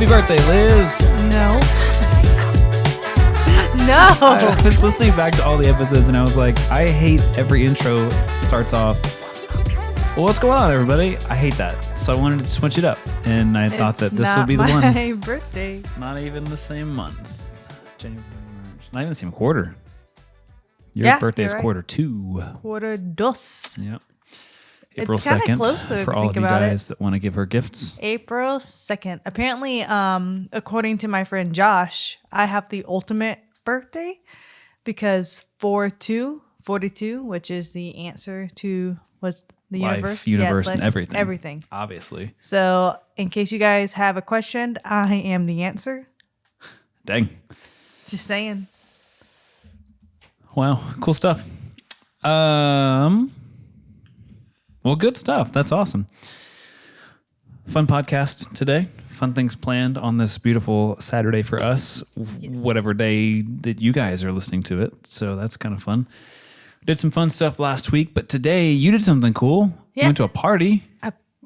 Happy birthday, Liz. No. I was listening back to all the episodes and I was like, I hate every intro starts off, well, what's going on, everybody? I hate that. So I wanted to switch it up. And I thought that this would be the one. It's not my birthday. Not even the same month. January, March. Not even the same quarter. Your birthday is right. quarter 2. Quarter dos. Yep. April It's kinda 2nd. close, though, if for you all think of you about guys that want to give her gifts. April 2nd. Apparently, according to my friend Josh, I have the ultimate birthday because 42, which is the answer to what's the Life, universe, and everything. Everything. Obviously. So, in case you guys have a question, I am the answer. Dang. Just saying. Wow. Cool stuff. Well, good stuff. That's awesome. Fun podcast today. Fun things planned on this beautiful Saturday for us, whatever day that you guys are listening to it. So that's kind of fun. Did some fun stuff last week, but today you did something cool. Yeah. You went to a party.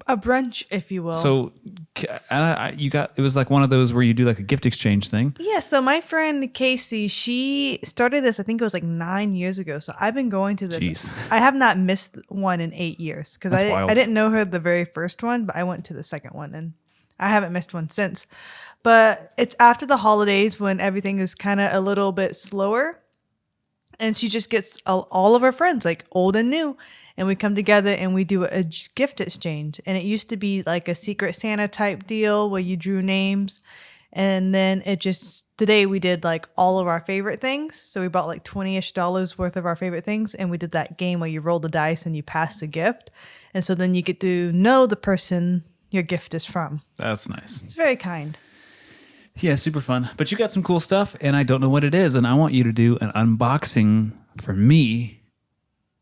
A brunch, if you will. So it was like one of those where you do like a gift exchange thing. Yeah, so my friend Casey, she started this, I think it was like 9 years ago. So I've been going to this. Jeez. I have not missed one in 8 years because Wild. I didn't know her the very first one, but I went to the second one and I haven't missed one since. But it's after the holidays when everything is kind of a little bit slower. And she just gets all of her friends, like old and new. And we come together and we do a gift exchange. And it used to be like a Secret Santa type deal where you drew names. And then today we did like all of our favorite things. So we bought like $20-ish worth of our favorite things. And we did that game where you roll the dice and you pass the gift. And so then you get to know the person your gift is from. That's nice. It's very kind. Yeah, super fun. But you got some cool stuff, and I don't know what it is, and I want you to do an unboxing for me.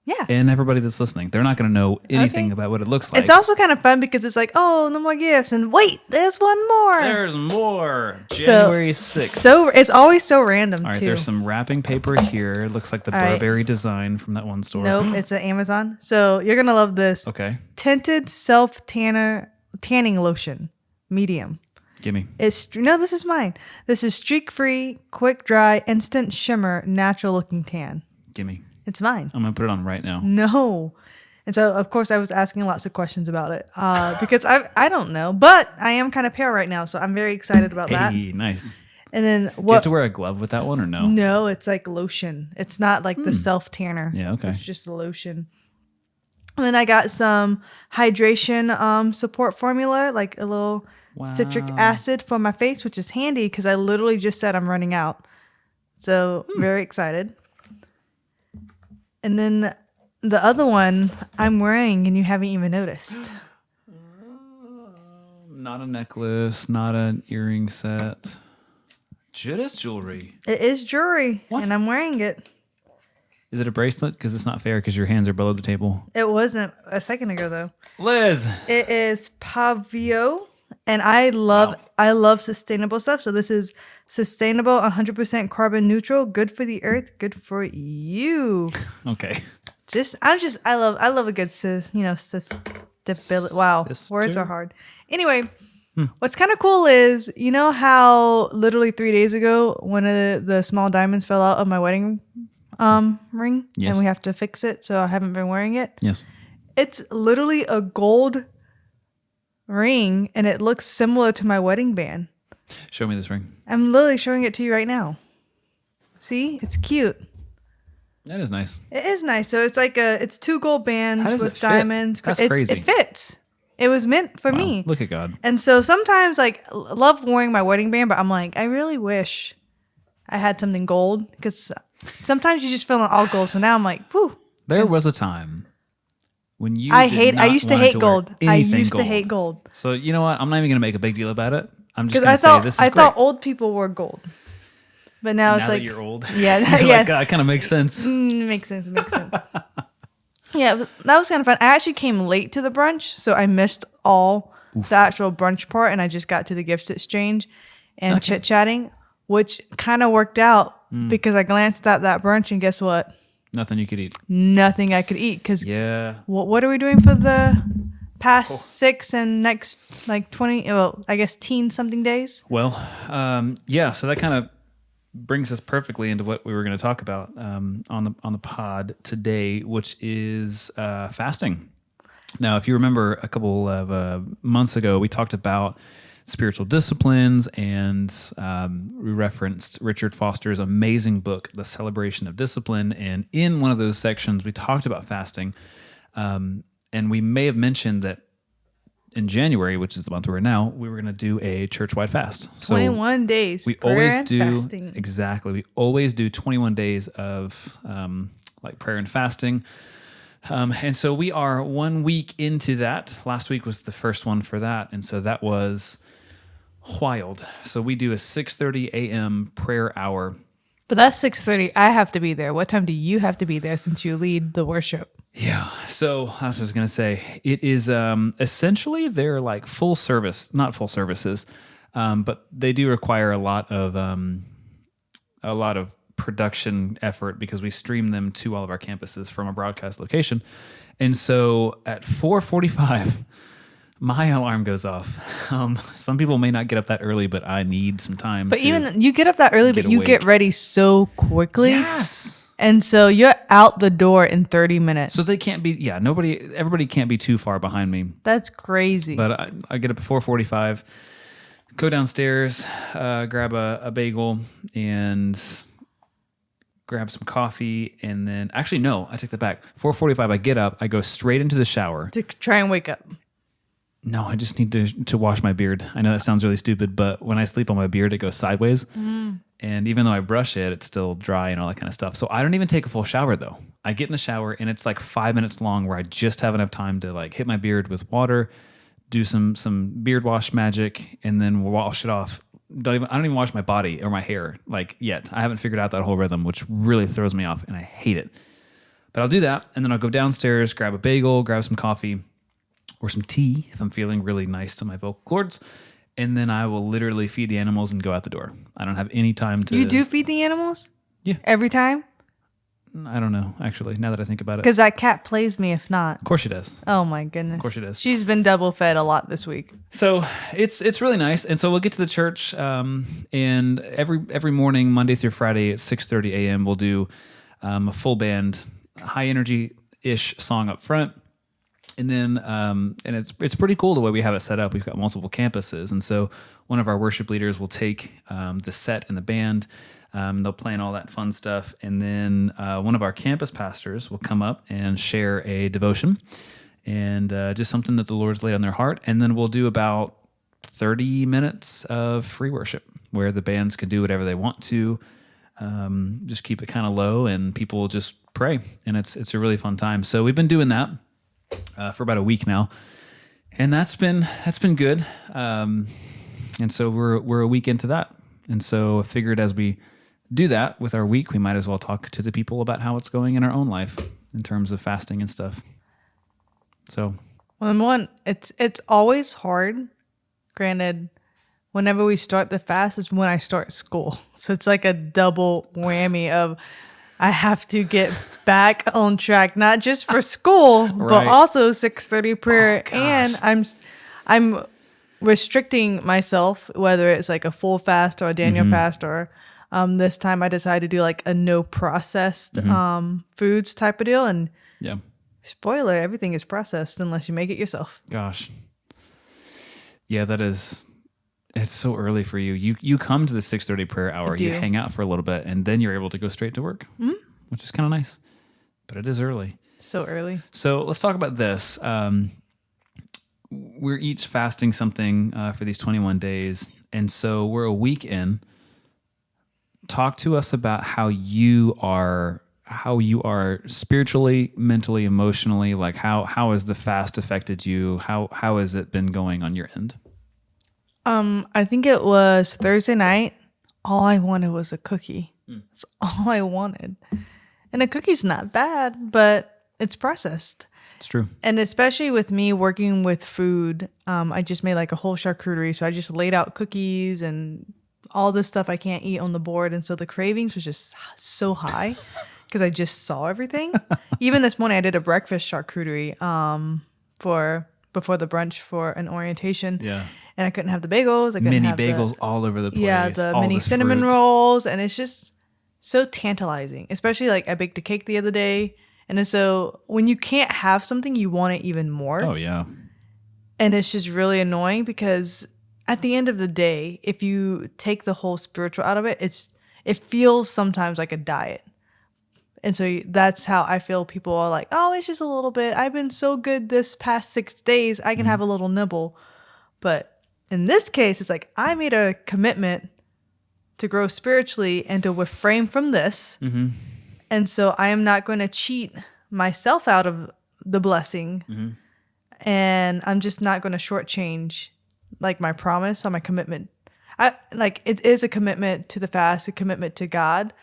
Yeah. And everybody that's listening. They're not going to know anything about what it looks like. It's also kind of fun because it's like, oh, no more gifts. And wait, there's one more. There's more. January 6th. So it's always so random, All right, too. there's some wrapping paper here. It looks like the Burberry design from that one store. Nope, it's an Amazon. So you're going to love this. Okay. Tinted tanning lotion, medium. Gimme. No, this is mine. This is streak-free, quick dry, instant shimmer, natural-looking tan. Gimme. It's mine. I'm going to put it on right now. No. And so, of course, I was asking lots of questions about it because I don't know. But I am kind of pale right now, so I'm very excited about that. Hey, nice. And then Do you have to wear a glove with that one or no? No, it's like lotion. It's not like the self-tanner. Yeah, okay. It's just a lotion. And then I got some hydration support formula, like a little citric acid for my face, which is handy because I literally just said I'm running out. So very excited. And then the other one I'm wearing and you haven't even noticed. Not a necklace, not an earring set. It is jewelry. It is jewelry, and I'm wearing it. Is it a bracelet? Because it's not fair because your hands are below the table. It wasn't a second ago, though. Liz! It is Pavio. And I love sustainable stuff. So this is sustainable, 100% carbon neutral, good for the earth, good for you. Okay. I love a good sustainability. Wow, Sister? words are hard. Anyway, what's kind of cool is, you know how literally 3 days ago, one of the small diamonds fell out of my wedding ring? Yes. And we have to fix it, so I haven't been wearing it. Yes. It's literally a gold ring and it looks similar to my wedding band. Show me this ring. I'm literally showing it to you right now. See? It's cute. That is nice. It is nice. So it's like it's 2 gold bands with diamonds. That's crazy. It fits. It was meant for me. Look at God. And so sometimes love wearing my wedding band, but I'm like, I really wish I had something gold because sometimes you just feel all gold. So now I'm like, whew. There was a time when you I used to hate gold. I used to hate gold. So you know what? I'm not even going to make a big deal about it. I'm just Because going to say this is I great. thought old people wore gold. But now it's that like you're old. Yeah, You're yeah. like, that kind of makes sense. Makes sense. Yeah, that was kind of fun. I actually came late to the brunch, so I missed all the actual brunch part, and I just got to the gift exchange and chit-chatting, which kind of worked out because I glanced at that brunch, and guess what? Nothing you could eat. Nothing I could eat because Yeah. what are we doing for past 6 and next like 20, well, I guess teen something days. Well, yeah. So that kind of brings us perfectly into what we were going to talk about on the pod today, which is fasting. Now, if you remember a couple of months ago, we talked about spiritual disciplines, and we referenced Richard Foster's amazing book, The Celebration of Discipline. And in one of those sections, we talked about fasting. And we may have mentioned that in January, which is the month we're in now, we were going to do a church-wide fast. 21 days. We prayer always and do fasting. exactly. We always do 21 days of like prayer and fasting. And so we are 1 week into that. Last week was the first one for that, and so that was wild. So we do a 6:30 a.m. prayer hour. But that's 6:30. I have to be there. What time do you have to be there since you lead the worship? Yeah. So that's what I was going to say. It is essentially they're like full service, not full services, but they do require a lot of production effort because we stream them to all of our campuses from a broadcast location. And so at 4:45, my alarm goes off. Some people may not get up that early, but I need some time. But even you get up that early, but you awake. get ready so quickly. Yes. And so you're out the door in 30 minutes. So they can't be, everybody can't be too far behind me. That's crazy. But I get up at 4:45, go downstairs, grab a bagel and grab some coffee, and then actually no, I take that back. 4:45, I get up, I go straight into the shower to try and wake up. No, I just need to wash my beard. I know that sounds really stupid, but when I sleep on my beard, it goes sideways. And even though I brush it, it's still dry and all that kind of stuff. So I don't even take a full shower though. I get in the shower and it's like 5 minutes long where I just have enough time to like hit my beard with water, do some beard wash magic, and then wash it off. I don't even wash my body or my hair like yet. I haven't figured out that whole rhythm, which really throws me off and I hate it. But I'll do that, and then I'll go downstairs, grab a bagel, grab some coffee or some tea if I'm feeling really nice to my vocal cords, and then I will literally feed the animals and go out the door. I don't have any time to... You do feed the animals? Yeah. Every time? I don't know, actually, now that I think about it. Because that cat plays me if not. Of course she does. Oh my goodness. Of course she does. She's been double fed a lot this week. So it's really nice. And so we'll get to the church, and every morning, Monday through Friday at 6:30 a.m., we'll do a full band, high energy-ish song up front. And then, and it's pretty cool the way we have it set up. We've got multiple campuses. And so one of our worship leaders will take the set and the band. They'll play all that fun stuff. And then one of our campus pastors will come up and share a devotion and just something that the Lord's laid on their heart. And then we'll do about 30 minutes of free worship where the bands can do whatever they want to. Just keep it kind of low and people will just pray. And it's a really fun time. So we've been doing that for about a week now. And that's been good. And so we're a week into that. And so I figured as we do that with our week, we might as well talk to the people about how it's going in our own life in terms of fasting and stuff. So, well, number one, it's always hard. Granted, whenever we start the fast is when I start school. So it's like a double whammy of I have to get back on track, not just for school, Right. but also 6:30 prayer. Oh, And I'm restricting myself, whether it's like a full fast or a Daniel fast, or this time I decided to do like a no processed foods type of deal. And yeah. spoiler, everything is processed unless you make it yourself. Gosh. Yeah, it's so early for you. You come to the 6:30 prayer hour, you hang out for a little bit, and then you're able to go straight to work, which is kind of nice. But it is early. So early. So let's talk about this. We're each fasting something for these 21 days, and so we're a week in. Talk to us about how you are spiritually, mentally, emotionally. Like how has the fast affected you? How has it been going on your end? I think it was Thursday night. All I wanted was a cookie. That's all I wanted. And a cookie's not bad, but it's processed. It's true. And especially with me working with food, I just made like a whole charcuterie. So I just laid out cookies and all this stuff I can't eat on the board. And so the cravings was just so high because I just saw everything. Even this morning I did a breakfast charcuterie for before the brunch for an orientation. Yeah. And I couldn't have the bagels. I couldn't Mini have bagels all over the place. Yeah, the all mini this cinnamon fruit. rolls. And it's just so tantalizing. Especially like I baked a cake the other day. And then so when you can't have something, you want it even more. Oh, yeah. And it's just really annoying because at the end of the day, if you take the whole spiritual out of it, it feels sometimes like a diet. And so that's how I feel people are like, oh, it's just a little bit. I've been so good this past 6 days. I can have a little nibble. But in this case, it's like I made a commitment to grow spiritually and to refrain from this. Mm-hmm. And so I am not going to cheat myself out of the blessing. Mm-hmm. And I'm just not going to shortchange like my promise or my commitment. It is a commitment to the fast, a commitment to God.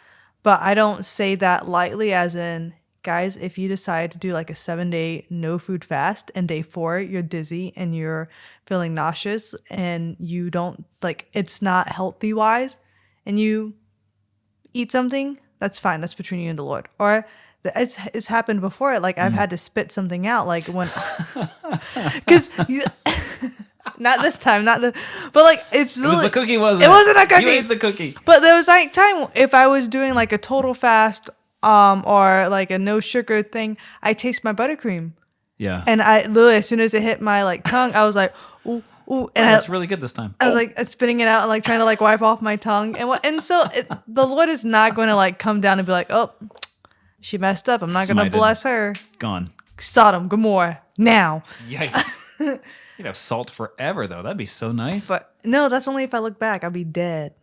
But I don't say that lightly as in, guys, if you decide to do like a 7-day no food fast and day 4, you're dizzy and you're feeling nauseous and you don't like, it's not healthy wise and you eat something, that's fine. That's between you and the Lord. Or it's happened before. Like I've had to spit something out like when, because not this time, but like It was the cookie, wasn't it? It wasn't a cookie. You ate the cookie. But there was like time if I was doing like a total fast, or like a no sugar thing, I taste my buttercream, Yeah. and I literally as soon as it hit my like tongue, I was like, ooh, ooh, and That's really good this time. I was like spitting it out and like trying to like wipe off my tongue, and so the Lord is not going to like come down and be like, oh, she messed up. I'm not going to Smited. bless her. Gone. Sodom, Gomorrah, now. Yikes. You'd have salt forever, though. That'd be so nice. But no, that's only if I look back. I'll be dead.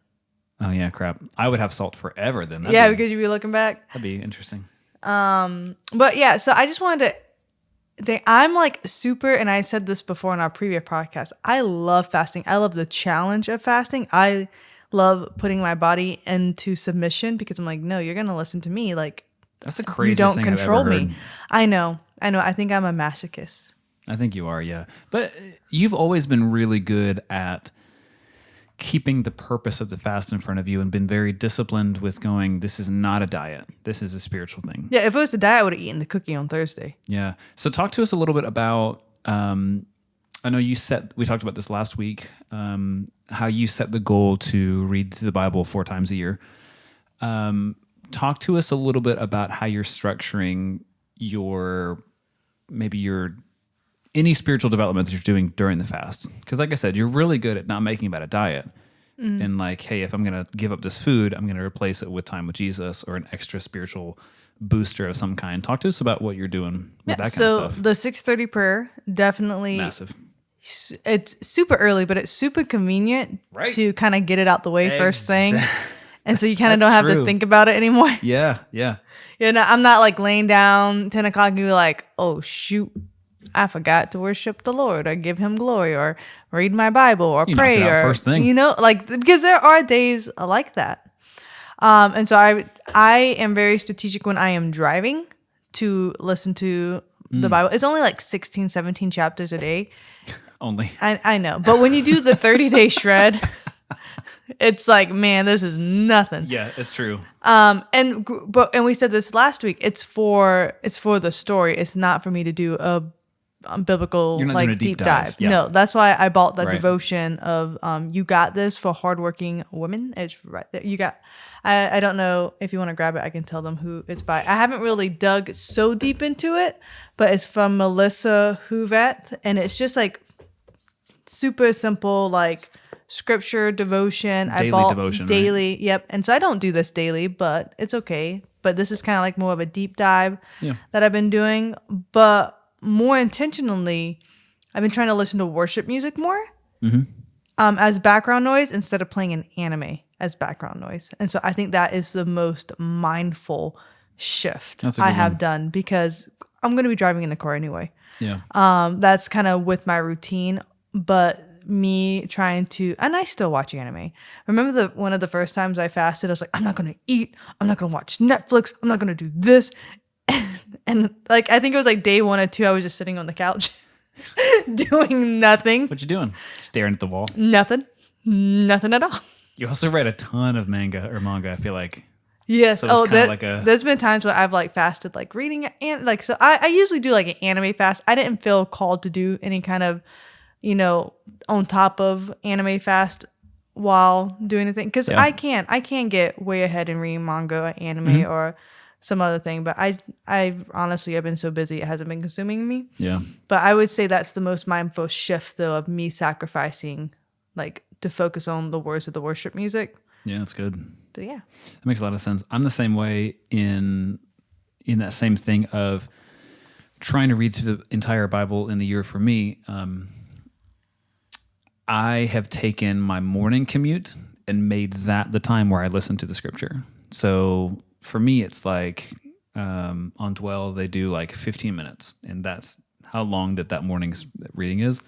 Oh, yeah, crap. I would have salt forever then. Because you'd be looking back. That'd be interesting. But yeah, so I just wanted to think I'm like super, and I said this before in our previous podcast. I love fasting. I love the challenge of fasting. I love putting my body into submission because I'm like, no, you're going to listen to me. Like, That's the you craziest don't thing control I've ever heard. me. I know. I think I'm a masochist. I think you are, yeah. But you've always been really good at keeping the purpose of the fast in front of you and been very disciplined with going, this is not a diet. This is a spiritual thing. Yeah, if it was a diet, I would have eaten the cookie on Thursday. Yeah. So talk to us a little bit about, I know we talked about this last week, how you set the goal to read the Bible 4 times a year. Talk to us a little bit about how you're structuring any spiritual development that you're doing during the fast. Because like I said, you're really good at not making about a diet. And like, hey, if I'm going to give up this food, I'm going to replace it with time with Jesus or an extra spiritual booster of some kind. Talk to us about what you're doing with that kind of stuff. So the 6:30 prayer, definitely. Massive. It's super early, but it's super convenient to kind of get it out the way first thing. And so you kind of don't have to think about it anymore. Yeah, yeah. I'm not like laying down 10 o'clock and be like, oh, shoot, I forgot to worship the Lord or give him glory or read my Bible or pray or first thing. Because there are days like that. And so I am very strategic when I am driving to listen to the Bible. It's only like 16, 17 chapters a day. Only. I know. But when you do the 30-day shred, it's like, man, this is nothing. Yeah, it's true. And we said this last week. It's for the story. It's not for me to do a biblical like deep dive. Yeah. No, that's why I bought that devotion of You Got This for Hardworking Women. It's right there. You got. I don't know if you want to grab it. I can tell them who it's by. I haven't really dug so deep into it, but it's from Melissa Huvet, and it's just like super simple, like scripture devotion. Daily devotion. Daily, right? Yep. And so I don't do this daily, but it's okay. But this is kind of like more of a deep dive that I've been doing. But more intentionally, I've been trying to listen to worship music more as background noise instead of playing an anime as background noise. And so I think that is the most mindful shift I have done because I'm going to be driving in the car anyway. Yeah. That's kind of with my routine, but me trying to, and I still watch anime. Remember one of the first times I fasted, I was like, I'm not going to eat. I'm not going to watch Netflix. I'm not going to do this. And like, I think it was like day 1 or 2, I was just sitting on the couch doing nothing. What you doing? Staring at the wall? Nothing at all. You also read a ton of manga, I feel like. Yes. So it's kind of like there's been times where I've like fasted, like reading and like, so I usually do like an anime fast. I didn't feel called to do any kind of, on top of anime fast while doing the thing. Cause Yeah. I can get way ahead and read manga or anime or some other thing. But I honestly, I've been so busy, it hasn't been consuming me. Yeah. But I would say that's the most mindful shift though of me sacrificing like to focus on the words of the worship music. Yeah, that's good. But yeah. That makes a lot of sense. I'm the same way in that same thing of trying to read through the entire Bible in the year for me. I have taken my morning commute and made that the time where I listen to the scripture. So for me, it's like on Dwell, they do like 15 minutes, and that's how long that morning's reading is,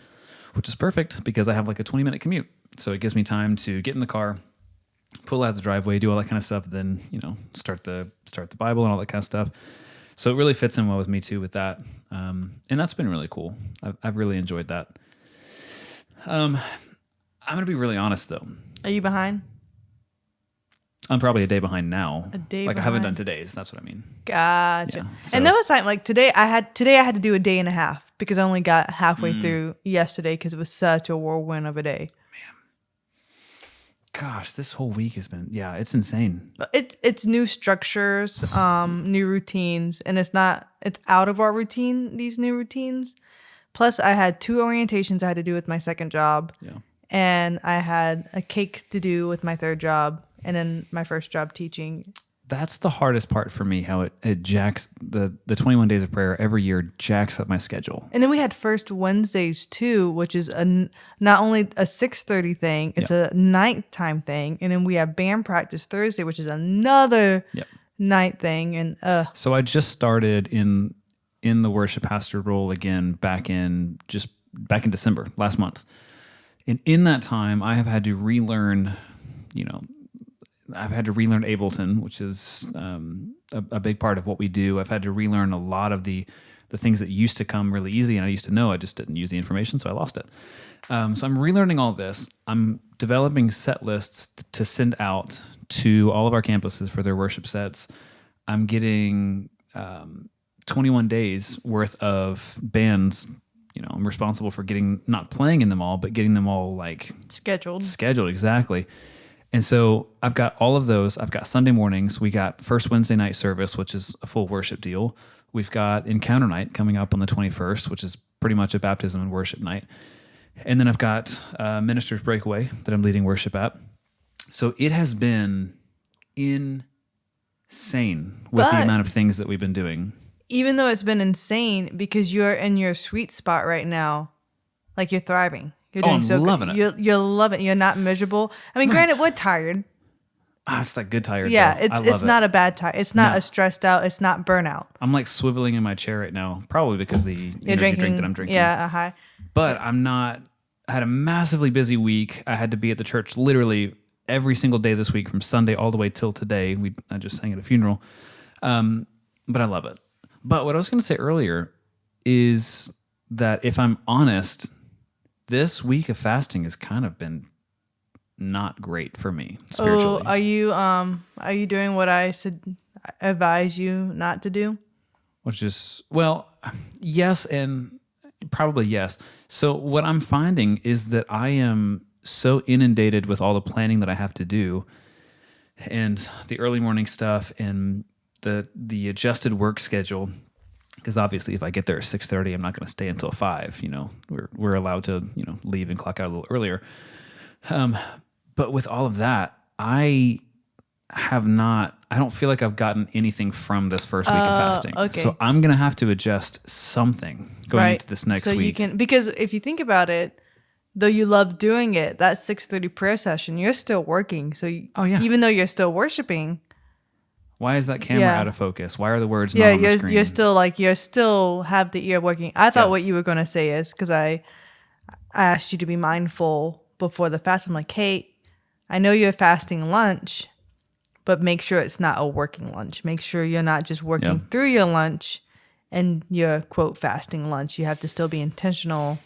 which is perfect because I have like a 20-minute commute. So it gives me time to get in the car, pull out the driveway, do all that kind of stuff, then, start the Bible and all that kind of stuff. So it really fits in well with me too with that. And that's been really cool. I've really enjoyed that. I'm going to be really honest though. Are you behind? I'm probably a day behind now. A day I haven't behind. done today's. That's what I mean. Gotcha. Yeah, so- And there was time like today I had to do a day and a half because I only got halfway through yesterday because it was such a whirlwind of a day. Gosh, this whole week has been, it's insane. But it's new structures, new routines, and it's out of our routine, these new routines. Plus I had 2 orientations I had to do with my second job. Yeah. And I had a cake to do with my third job and then my first job teaching. That's the hardest part for me, how it jacks the 21 days of prayer every year jacks up my schedule. And then we had First Wednesdays too, which is not only a 6:30 thing, it's a nighttime thing. And then we have band practice Thursday, which is another night thing. And So I just started in the worship pastor role again back in December last month. And in that time, I have had to relearn, Ableton, which is a big part of what we do. I've had to relearn a lot of the things that used to come really easy, and I used to know. I just didn't use the information, so I lost it. So I'm relearning all this. I'm developing set lists to send out to all of our campuses for their worship sets. I'm getting 21 days worth of bands. I'm responsible for not playing in them all, but getting them all like scheduled, exactly. And so I've got all of those. I've got Sunday mornings. We got First Wednesday night service, which is a full worship deal. We've got Encounter Night coming up on the 21st, which is pretty much a baptism and worship night. And then I've got Ministers Breakaway that I'm leading worship at. So it has been insane with the amount of things that we've been doing. Even though it's been insane, because you're in your sweet spot right now, like you're thriving. You're doing I'm loving it. You're loving it. You're not miserable. I mean, granted, we're tired. It's that good tired. Yeah, though. it's not a bad tired. It's not a stressed out. It's not burnout. I'm like swiveling in my chair right now, probably because of the energy drink that I'm drinking. Yeah, high. But I'm not. I had a massively busy week. I had to be at the church literally every single day this week, from Sunday all the way till today. I just sang at a funeral, but I love it. But what I was going to say earlier is that if I'm honest, this week of fasting has kind of been not great for me spiritually. Oh, are you doing what I advise you not to do? Which is, yes and probably yes. So what I'm finding is that I am so inundated with all the planning that I have to do, and the early morning stuff and the adjusted work schedule. Because obviously, if I get there at 6:30, I'm not going to stay until 5. We're allowed to leave and clock out a little earlier. But with all of that, I don't feel like I've gotten anything from this first week of fasting. Okay. So I'm going to have to adjust something going into this next week. Because if you think about it, though you love doing it, that 6:30 prayer session, you're still working. So even though you're still worshing. Why is that camera out of focus? Why are the words not on the screen? You're still have the ear working. I thought what you were going to say is, because I asked you to be mindful before the fast. I'm like, hey, I know you're fasting lunch, but make sure it's not a working lunch. Make sure you're not just working through your lunch and your quote fasting lunch. You have to still be intentional,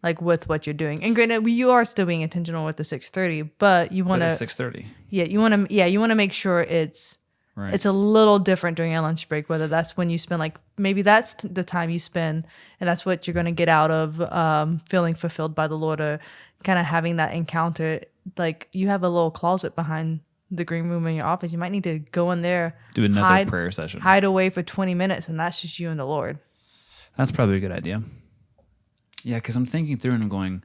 like with what you're doing. And granted, you are still being intentional with the 6:30, but you want to 6:30. Yeah, you want to make sure it's Right. It's a little different during a lunch break, whether that's when you spend like, maybe that's the time you spend and that's what you're going to get out of feeling fulfilled by the Lord, or kind of having that encounter. Like you have a little closet behind the green room in your office. You might need to go in there, Do another prayer session. hide away for 20 minutes, and that's just you and the Lord. That's probably a good idea. Yeah, because I'm thinking through and I'm going,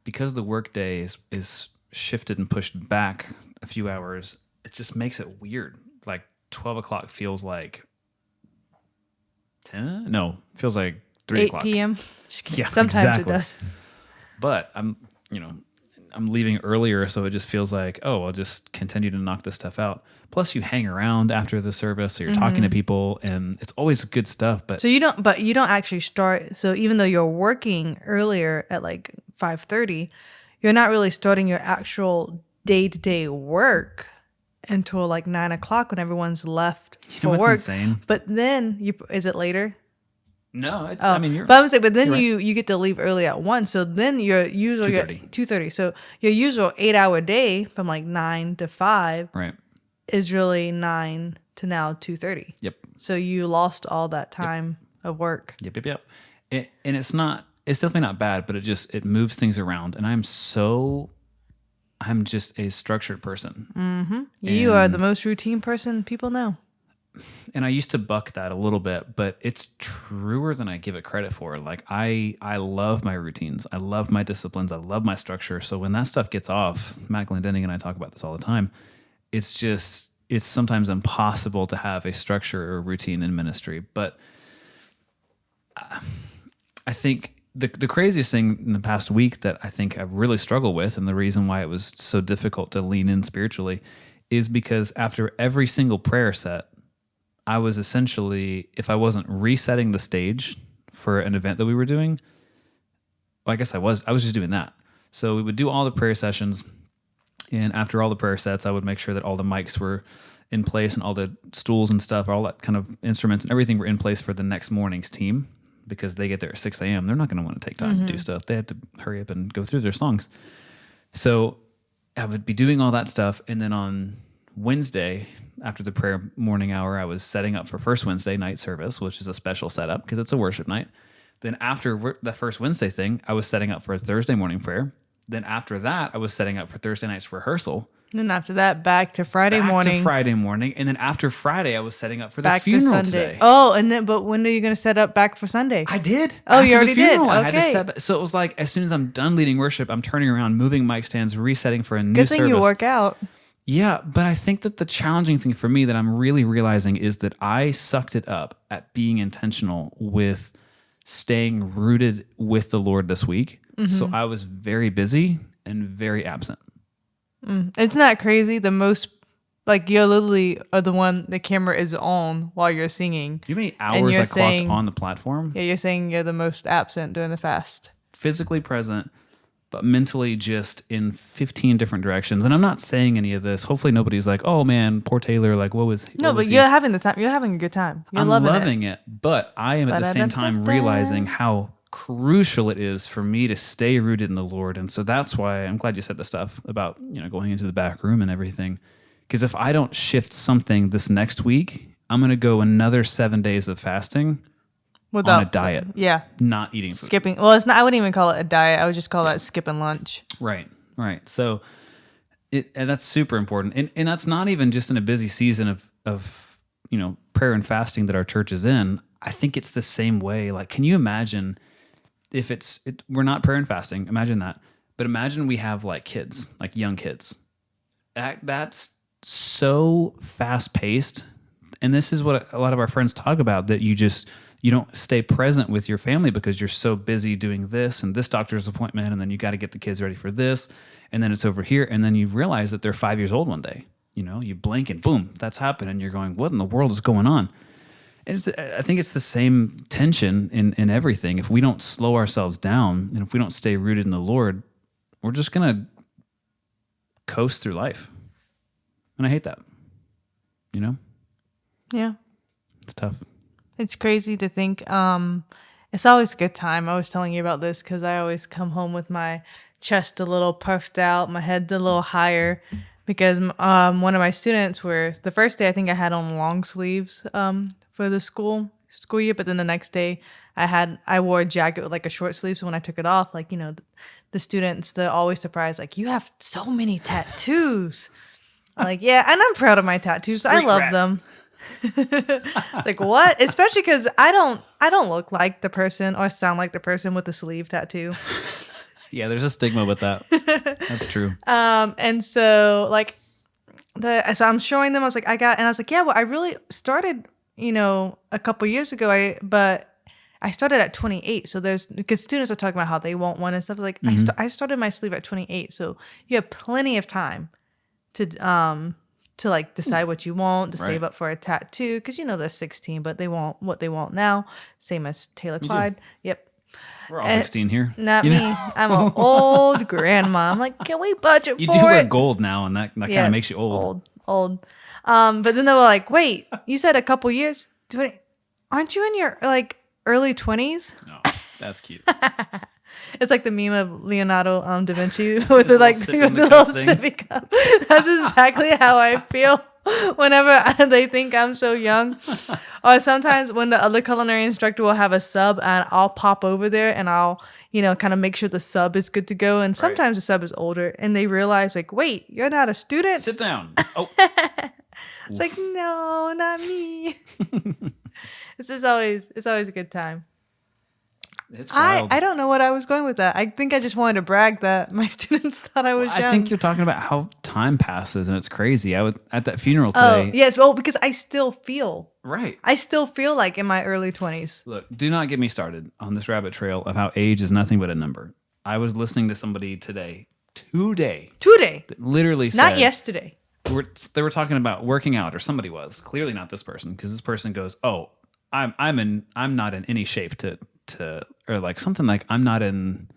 because the workday is shifted and pushed back a few hours, it just makes it weird. Like 12 o'clock feels like 10? No, feels like 3 8 o'clock. p.m. Just kidding. Yeah, Sometimes exactly. it does. But I'm leaving earlier, so it just feels like, oh, I'll just continue to knock this stuff out. Plus, you hang around after the service, so you're talking to people, and it's always good stuff. But So you don't actually start. So even though you're working earlier at like 5:30, you're not really starting your actual day-to-day work until like 9 o'clock when everyone's left for what's work. insane? But then is it later? no, it's. I mean, But I was saying, but then you're right. you get to leave early at 1. So then your usual 2:30. 2:30. So your usual 8-hour day from like 9 to 5 Right. is really 9 to now 2:30. Yep. So you lost all that time of work. Yep. And it's definitely not bad, but it moves things around. And I'm just a structured person. You are the most routine person people know. And I used to buck that a little bit, but it's truer than I give it credit for. Like I love my routines. I love my disciplines. I love my structure. So when that stuff gets off, Matt Glendenning and I talk about this all the time. It's sometimes impossible to have a structure or routine in ministry. But I think the craziest thing in the past week that I think I've really struggled with, and the reason why it was so difficult to lean in spiritually, is because after every single prayer set, I was essentially, if I wasn't resetting the stage for an event that we were doing, well, I guess I was just doing that. So we would do all the prayer sessions, and after all the prayer sets, I would make sure that all the mics were in place and all the stools and stuff, all that kind of instruments and everything were in place for the next morning's team, because they get there at 6 a.m. They're not going to want to take time to do stuff. They have to hurry up and go through their songs. So I would be doing all that stuff, and then on Wednesday, after the prayer morning hour, I was setting up for first Wednesday night service, which is a special setup because it's a worship night. Then after the first Wednesday thing, I was setting up for a Thursday morning prayer. Then after that, I was setting up for Thursday night's rehearsal. And then after that, back to Friday morning. And then after Friday, I was setting up for the Back to funeral Sunday. today. Oh, and then, but when are you going to set up back for Sunday? I did. Oh, you After already the funeral, did? I had to Okay. set. So it was like, as soon as I'm done leading worship, I'm turning around, moving mic stands, resetting for a new Good service. thing you work out. Yeah, but I think that the challenging thing for me that I'm really realizing is that I sucked it up at being intentional with staying rooted with the Lord this week. So I was very busy and very absent. Isn't that crazy? The most, like, you're literally the one the camera is on while you're singing. Do you know how many And hours you're I clocked saying- on the platform? Yeah, you're saying you're the most absent during the fast. Physically present, but mentally just in 15 different directions. And I'm not saying any of this. Hopefully nobody's like, oh man, poor Taylor, like what was No, but you're having the time. You're having a good time. You're I'm loving it. But I am at the same time realizing how crucial it is for me to stay rooted in the Lord. And so that's why I'm glad you said the stuff about, going into the back room and everything. Because if I don't shift something this next week, I'm going to go another 7 days of fasting on a diet. Yeah. Not eating food. Skipping. Well, it's not. I wouldn't even call it a diet. I would just call that skipping lunch. Right. So and that's super important. And that's not even just in a busy season of prayer and fasting that our church is in. I think it's the same way. Like, can you imagine if we're not prayer and fasting, imagine that. But imagine we have like kids, like young kids. That's so fast paced. And this is what a lot of our friends talk about, that you don't stay present with your family because you're so busy doing this and this doctor's appointment. And then you got to get the kids ready for this. And then it's over here. And then you realize that they're 5 years old one day. You blink and boom, that's happened. And you're going, what in the world is going on? I think it's the same tension in everything. If we don't slow ourselves down and if we don't stay rooted in the Lord, we're just going to coast through life. And I hate that. Yeah. It's tough. It's crazy to think. It's always a good time. I was telling you about this because I always come home with my chest a little puffed out, my head a little higher, because one of my students were the first day I think I had on long sleeves for the school year, but then the next day I wore a jacket with like a short sleeve. So when I took it off, like, you know, the students, they're always surprised, like, you have so many tattoos. I'm like, yeah, and I'm proud of my tattoos. I love them. It's like, what? Especially because I don't look like the person or sound like the person with the sleeve tattoo. Yeah, there's a stigma with that. That's true. And so like so I'm showing them. I was like, yeah, well, I really started, you know, a couple years ago. But I started at 28. So because students are talking about how they want one and stuff. Like I started my sleeve at 28. So you have plenty of time to like decide what you want, to save up for a tattoo, because you know they're 16, but they want what they want now. Same as Taylor Clyde. Yep. We're all 16 here. Not me. I'm an old grandma. I'm like, can we budget for it? You do wear gold now, and that kind of makes you old. Old. But then they were like, wait, you said a couple years? Aren't you in your like early 20s? No, that's cute. It's like the meme of Leonardo da Vinci with the little sippy cup. That's exactly how I feel whenever they think I'm so young. Or sometimes when the other culinary instructor will have a sub and I'll pop over there and I'll, you know, kind of make sure the sub is good to go. And sometimes the sub is older and they realize like, wait, you're not a student? Sit down. Oh. It's like, no, not me. It's always a good time. It's wild. I don't know what I was going with that. I think I just wanted to brag that my students thought I was young. I think you're talking about how time passes and it's crazy. I would at that funeral today. Oh, yes. Well, because I still feel right. I still feel like in my early 20s. Look, do not get me started on this rabbit trail of how age is nothing but a number. I was listening to somebody today, that literally said, not yesterday. They were talking about working out, or somebody was, clearly not this person, because this person goes, "Oh, I'm not in any shape to or like something like I'm not in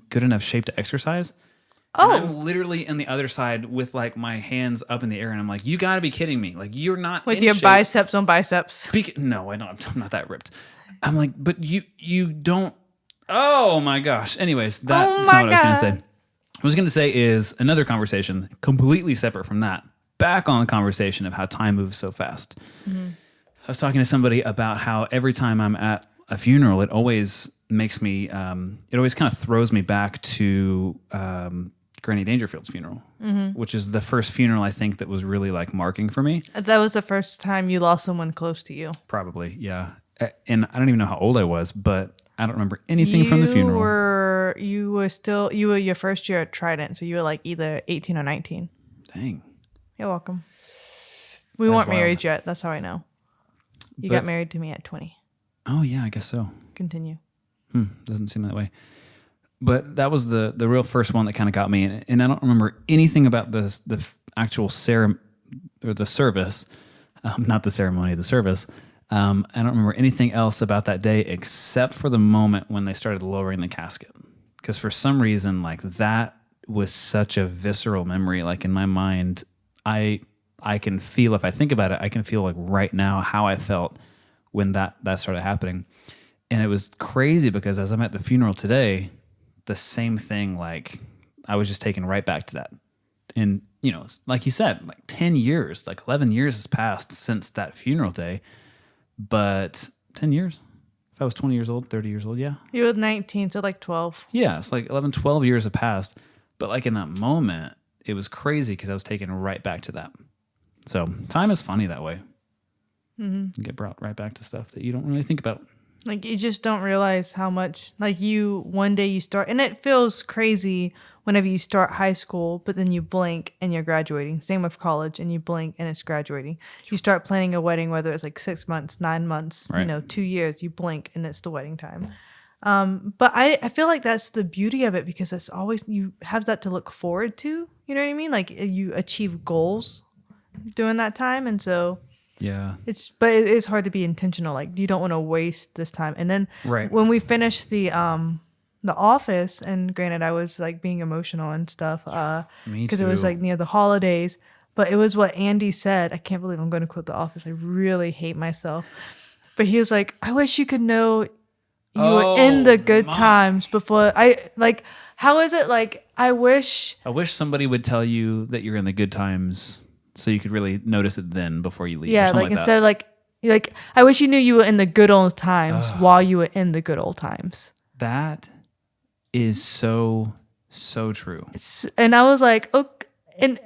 good enough shape to exercise." Oh, and I'm literally in the other side with like my hands up in the air, and I'm like, "You got to be kidding me! Like you're not with your shape. Biceps on biceps." No, I don't. I'm not that ripped. I'm like, but you don't. Oh my gosh. Anyways, that's not what I was gonna say. What I was gonna say is another conversation completely separate from that. Back on the conversation of how time moves so fast. Mm-hmm. I was talking to somebody about how every time I'm at a funeral, it always makes me, it always kind of throws me back to Granny Dangerfield's funeral, which is the first funeral I think that was really like marking for me. That was the first time you lost someone close to you. Probably, yeah. And I don't even know how old I was, but I don't remember anything from the funeral. You were your first year at Trident, so you were like either 18 or 19. Dang. You're welcome. We weren't married yet. That's how I know. You got married to me at 20. Oh, yeah, I guess so. Continue. Doesn't seem that way. But that was the real first one that kind of got me. And I don't remember anything about the actual ceremony or the service. Not the ceremony, the service. I don't remember anything else about that day except for the moment when they started lowering the casket. Because for some reason, like that was such a visceral memory. Like in my mind, I can feel, if I think about it, I can feel like right now how I felt when that started happening. And it was crazy because as I'm at the funeral today, the same thing, like I was just taken right back to that. And, you know, like you said, like 10 years, like 11 years has passed since that funeral day. But 10 years? If I was 20 years old, 30 years old, yeah. You were 19, so like 12. Yeah, it's like 11, 12 years have passed. But like in that moment, it was crazy because I was taken right back to that. So time is funny that way. You get brought right back to stuff that you don't really think about. Like you just don't realize how much, like one day you start, and it feels crazy whenever you start high school, but then you blink and you're graduating. Same with college, and you blink and it's graduating. You start planning a wedding, whether it's like 6 months, 9 months, right. 2 years, you blink and it's the wedding time. But I feel like that's the beauty of it because it's always, you have that to look forward to. You know what I mean? Like you achieve goals during that time. And so yeah, but it is hard to be intentional. Like you don't want to waste this time. And then when we finished the Office, and granted I was like being emotional and stuff because it was like near the holidays, but it was what Andy said. I can't believe I'm going to quote The Office. I really hate myself. But he was like, I wish you could know you were in the good my. times before how is it like I wish somebody would tell you that you're in the good times so you could really notice it then before you leave. Or yeah, something like like instead that. of like I wish you knew you were in the good old times while you were in the good old times. That is so true. And I was like, okay, and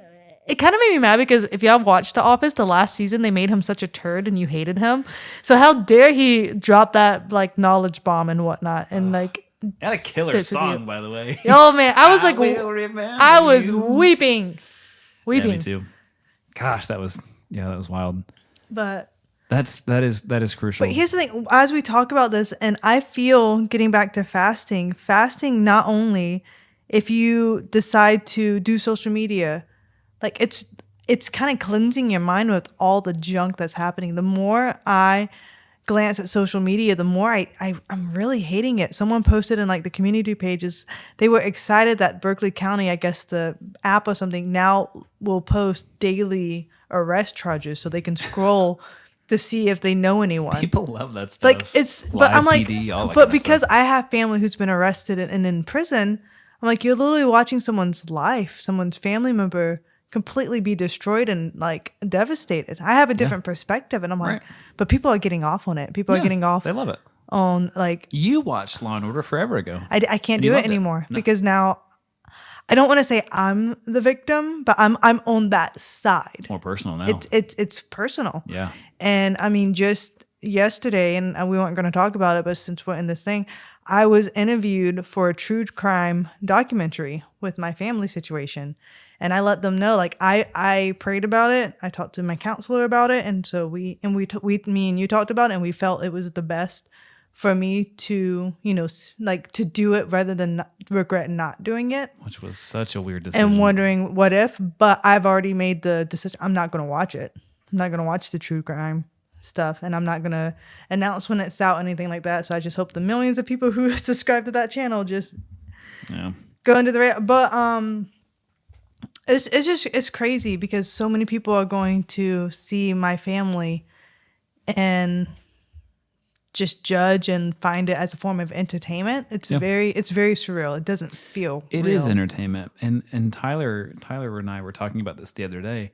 it kind of made me mad because if y'all watched The Office, the last season, they made him such a turd and you hated him. So how dare he drop that like knowledge bomb and whatnot and like Had a killer sits with song, you. by the way. Oh man, I was like, will remember I was you. weeping. Yeah, me too. Gosh, that was wild. But That is crucial. But here's the thing, as we talk about this, and I feel getting back to fasting not only if you decide to do social media, like it's kind of cleansing your mind with all the junk that's happening. The more I glance at social media, the more I'm really hating it. Someone posted in like the community pages, they were excited that Berkeley County, I guess the app or something, now will post daily arrest charges so they can scroll to see if they know anyone. People love that stuff. Like but I'm like, PD, all that but kind of because stuff. I have family who's been arrested and in prison, I'm like, you're literally watching someone's life, someone's family member completely be destroyed and like devastated. I have a different perspective, and I'm like, Right. but people are getting off on it. People are getting off They love it. on like, You watched Law and Order forever ago. I can't And you do it loved it. anymore No. because now I don't want to say I'm the victim, but I'm on that side. More personal now. It's personal. Yeah. And I mean, just yesterday, and we weren't going to talk about it, but since we're in this thing, I was interviewed for a true crime documentary with my family situation. And I let them know, like, I prayed about it. I talked to my counselor about it. And so me and you talked about it, and we felt it was the best for me to, like to do it rather than regret not doing it. Which was such a weird decision. And wondering what if, but I've already made the decision. I'm not going to watch it. I'm not going to watch the true crime stuff, and I'm not going to announce when it's out, anything like that. So I just hope the millions of people who subscribe to that channel just go into the radar. But it's crazy because so many people are going to see my family and just judge and find it as a form of entertainment. It's very surreal. It doesn't feel It real. is entertainment. And Tyler and I were talking about this the other day.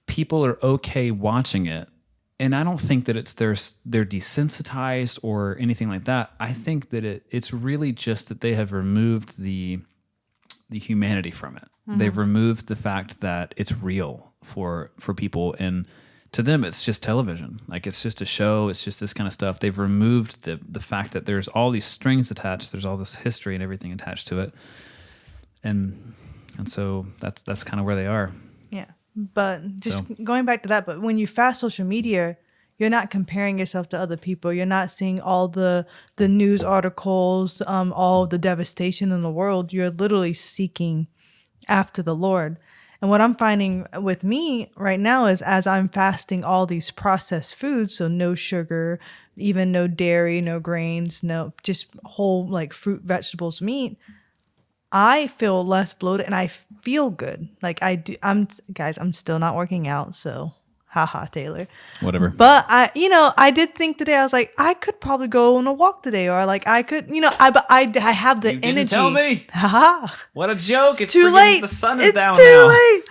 People are okay watching it. And I don't think that it's they're desensitized or anything like that. I think that it's really just that they have removed the humanity from it. Mm-hmm. They've removed the fact that it's real for people, and to them it's just television. Like it's just a show, it's just this kind of stuff. They've removed the fact that there's all these strings attached, there's all this history and everything attached to it. And so that's kind of where they are. Yeah. But just going back to that, but when you fast social media, you're not comparing yourself to other people. You're not seeing all the news articles, all the devastation in the world. You're literally seeking after the Lord. And what I'm finding with me right now is as I'm fasting all these processed foods, so no sugar, even no dairy, no grains, no just whole like fruit, vegetables, meat, I feel less bloated and I feel good. Like I do. I'm still not working out, so haha, Taylor. Whatever. But I did think today, I was like, I could probably go on a walk today, or like I could, I have the You energy. didn't tell me. Haha. What a joke. It's Too freaking- late. The sun is it's down too now. late.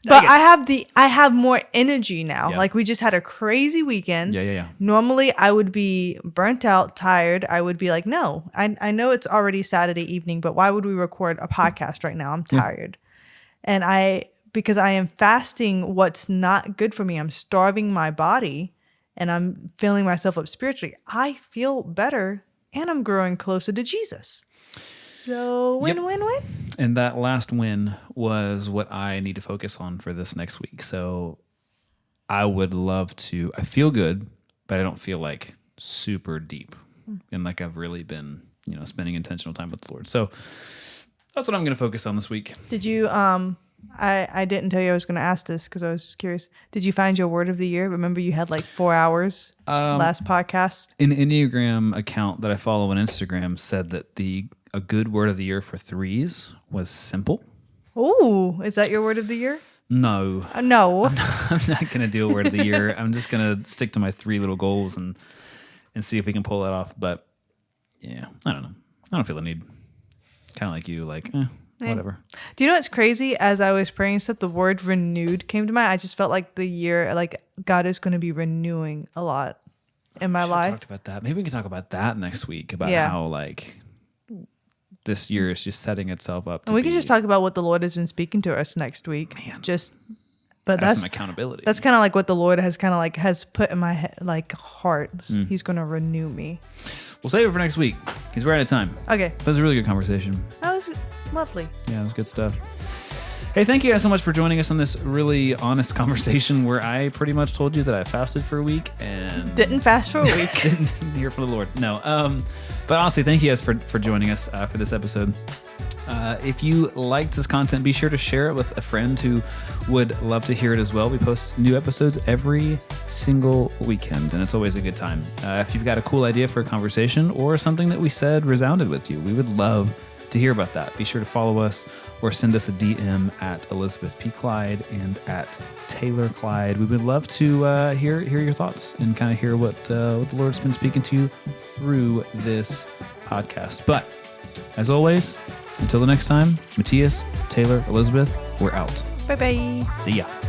But it. I have more energy now. Yeah. Like we just had a crazy weekend. Yeah. Normally I would be burnt out, tired. I would be like, no, I know it's already Saturday evening, but why would we record a podcast right now? I'm tired. And because I am fasting what's not good for me, I'm starving my body and I'm filling myself up spiritually. I feel better and I'm growing closer to Jesus. So win. And that last win was what I need to focus on for this next week. So I would love to, I feel good, but I don't feel like super deep and like I've really been, spending intentional time with the Lord. So that's what I'm going to focus on this week. Did you, I didn't tell you I was going to ask this because I was curious. Did you find your word of the year? Remember you had like 4 hours last podcast? An Enneagram account that I follow on Instagram said that a good word of the year for threes was simple. Oh, is that your word of the year? No. No. I'm not going to do a word of the year. I'm just going to stick to my 3 little goals. And and see if we can pull that off. But yeah, I don't know. I don't feel the need. Kind of like you, whatever. Do you know what's crazy? As I was praying stuff, the word renewed came to mind. I just felt like the year, like God is going to be renewing a lot in my life. Talked about that. Maybe we can talk about that next week about how like this year is just setting itself up. And we can just talk about what the Lord has been speaking to us next week. Man. But that's some accountability. That's kind of like what the Lord has kind of like has put in my heart. He's going to renew me. We'll save it for next week because we're out of time. Okay. That was a really good conversation. That was lovely. Yeah, it was good stuff. Hey, thank you guys so much for joining us on this really honest conversation where I pretty much told you that I fasted for a week and didn't fast for a week. didn't hear from the Lord. No. But honestly, thank you guys for joining us for this episode. If you liked this content, be sure to share it with a friend who would love to hear it as well. We post new episodes every single weekend, and it's always a good time. If you've got a cool idea for a conversation or something that we said resounded with you, we would love to hear about that. Be sure to follow us or send us a DM at Elizabeth P. Clyde and at Taylor Clyde. We would love to hear your thoughts and kind of hear what the Lord's been speaking to you through this podcast. But as always, until the next time, Matthias, Taylor, Elizabeth, we're out. Bye-bye. See ya.